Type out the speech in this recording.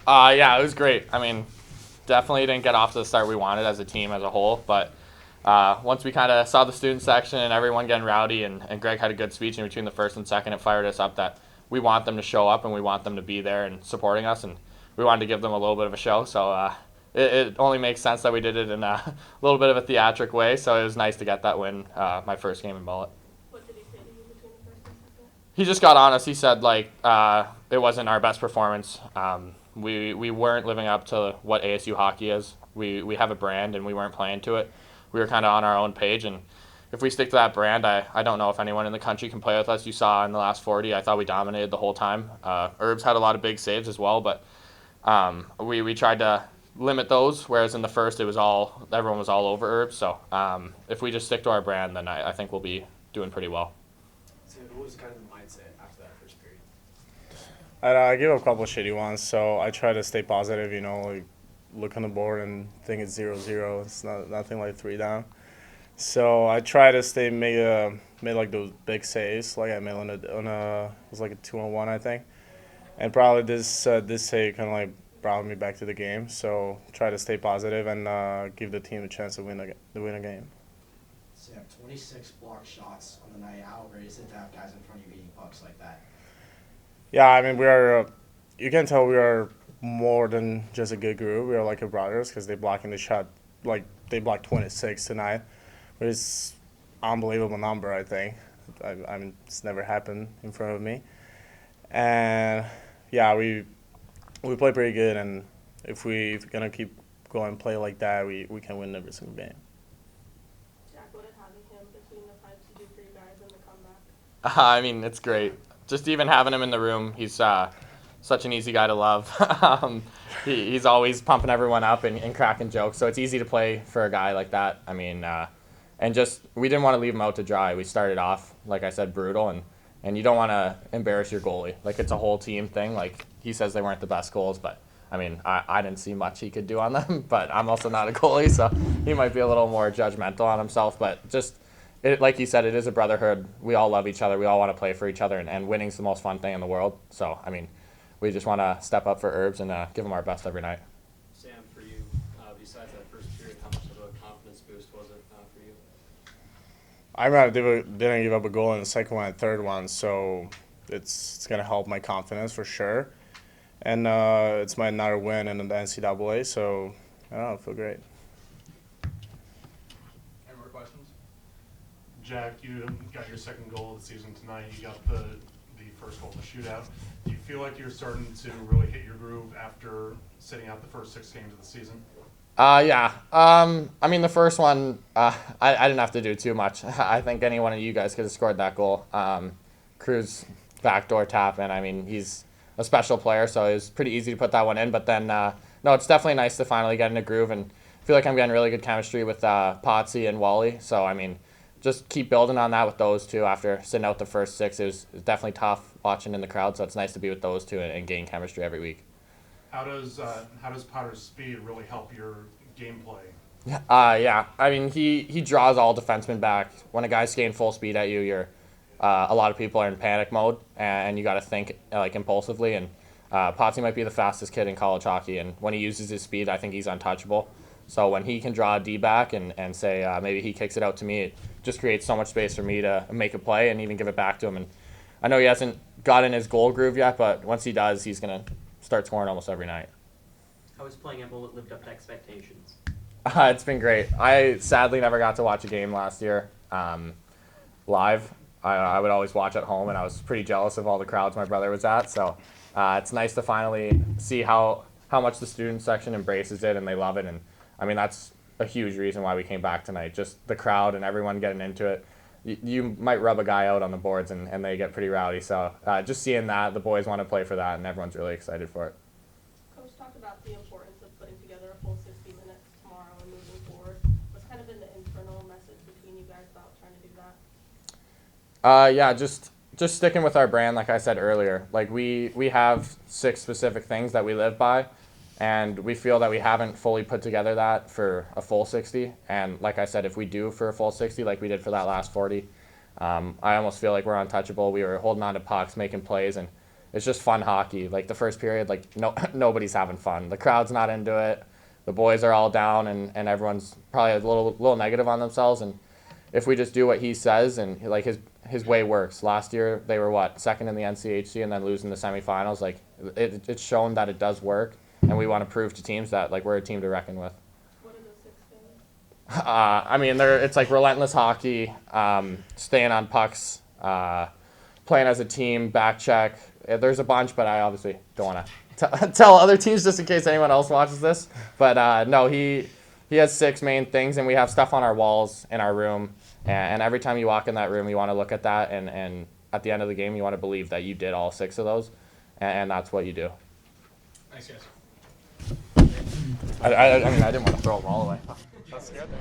Yeah, it was great. I mean, definitely didn't get off to the start we wanted as a team as a whole, but once we kind of saw the student section and everyone getting rowdy, and Greg had a good speech in between the first and second, it fired us up that we want them to show up and we want them to be there and supporting us, and we wanted to give them a little bit of a show. So it only makes sense that we did it in a little bit of a theatric way. So it was nice to get that win, my first game in Bullet. What did he say to you between the first and second? He just got on us. He said like it wasn't our best performance. We weren't living up to what ASU hockey is. We have a brand and we weren't playing to it. We were kind of on our own page, and if we stick to that brand, I don't know if anyone in the country can play with us. You saw in the last 40, I thought we dominated the whole time. Herbs had a lot of big saves as well, but we tried to limit those, whereas in the first everyone was all over Herbs. So if we just stick to our brand, then I think we'll be doing pretty well. So what was kind of the mindset after that first period? I gave up a couple of shitty ones, so I try to stay positive, like look on the board and think it's 0-0. It's nothing like 3 down. So I try to made like those big saves, like I made on it was like a 2-on-1, I think. And probably this save kind of like brought me back to the game. So try to stay positive and give the team a chance to win a game. So you have 26 blocked shots on the night. How great is it to have guys in front of you beating pucks like that? Yeah, I mean, we are. You can tell we are more than just a good group. We are like a brothers because they blocking the shot. Like they blocked 26 tonight, which is unbelievable number. I think. I mean, it's never happened in front of me. And yeah, we play pretty good. And if we're gonna keep going play like that, we can win every single game. Jack, what did having him between the pipes do for you guys in the comeback? I mean, it's great. Just even having him in the room, he's such an easy guy to love. He's always pumping everyone up and cracking jokes, so it's easy to play for a guy like that. I mean, and just we didn't want to leave him out to dry. We started off, like I said, brutal, and you don't want to embarrass your goalie. Like, it's a whole team thing. Like, he says they weren't the best goals, but, I mean, I didn't see much he could do on them, but I'm also not a goalie, so he might be a little more judgmental on himself, but just – like you said, it is a brotherhood. We all love each other. We all want to play for each other, and winning's the most fun thing in the world. So, I mean, we just want to step up for Herbs and give them our best every night. Sam, for you, besides that first period, how much of a confidence boost was it for you? I rather didn't give up a goal in the second one and third one, so it's gonna help my confidence for sure. And it's my another win in the NCAA, so I don't know, I feel great. Any more questions? Jack, you got your second goal of the season tonight. You got the first goal in the shootout. Do you feel like you're starting to really hit your groove after sitting out the first 6 games of the season? Yeah. I mean, the first one, I didn't have to do too much. I think any one of you guys could have scored that goal. Cruz backdoor tap, and I mean, he's a special player, so it was pretty easy to put that one in. But then, no, it's definitely nice to finally get in a groove, and I feel like I'm getting really good chemistry with Potsy and Wally. So, I mean, just keep building on that with those two after sitting out the first 6. It was definitely tough watching in the crowd, so it's nice to be with those two and gain chemistry every week. How does Potter's speed really help your gameplay? Yeah. I mean, he draws all defensemen back. When a guy's skating full speed at you, you're a lot of people are in panic mode, and you got to think like impulsively. And Potsy might be the fastest kid in college hockey, and when he uses his speed, I think he's untouchable. So when he can draw a D back and say maybe he kicks it out to me, it just creates so much space for me to make a play and even give it back to him. And I know he hasn't got in his goal groove yet, but once he does, he's going to start scoring almost every night. How has playing at Bullet lived up to expectations? It's been great. I sadly never got to watch a game last year live. I would always watch at home, and I was pretty jealous of all the crowds my brother was at. So it's nice to finally see how much the student section embraces it, and they love it. And I mean, that's a huge reason why we came back tonight. Just the crowd and everyone getting into it. You might rub a guy out on the boards, and they get pretty rowdy. So just seeing that, the boys want to play for that, and everyone's really excited for it. Coach talked about the importance of putting together a full 60 minutes tomorrow and moving forward. What's kind of been the internal message between you guys about trying to do that? Yeah, just sticking with our brand, like I said earlier. Like we have 6 specific things that we live by, and we feel that we haven't fully put together that for a full 60. And like I said, if we do for a full 60, like we did for that last 40, I almost feel like we're untouchable. We were holding on to pucks, making plays, and it's just fun hockey. Like the first period, like nobody's having fun. The crowd's not into it. The boys are all down, and everyone's probably a little negative on themselves. And if we just do what he says, and like his way works. Last year they were second in the NCHC and then losing the semifinals. Like it's shown that it does work, and we want to prove to teams that like we're a team to reckon with. What are those 6 things? I mean, it's like relentless hockey, staying on pucks, playing as a team, back check. There's a bunch, but I obviously don't want to tell other teams just in case anyone else watches this. But no, he has 6 main things, and we have stuff on our walls in our room. And every time you walk in that room, you want to look at that, and at the end of the game, you want to believe that you did all 6 of those, and that's what you do. Thanks, guys. I mean, I didn't want to throw them all away. That scared me.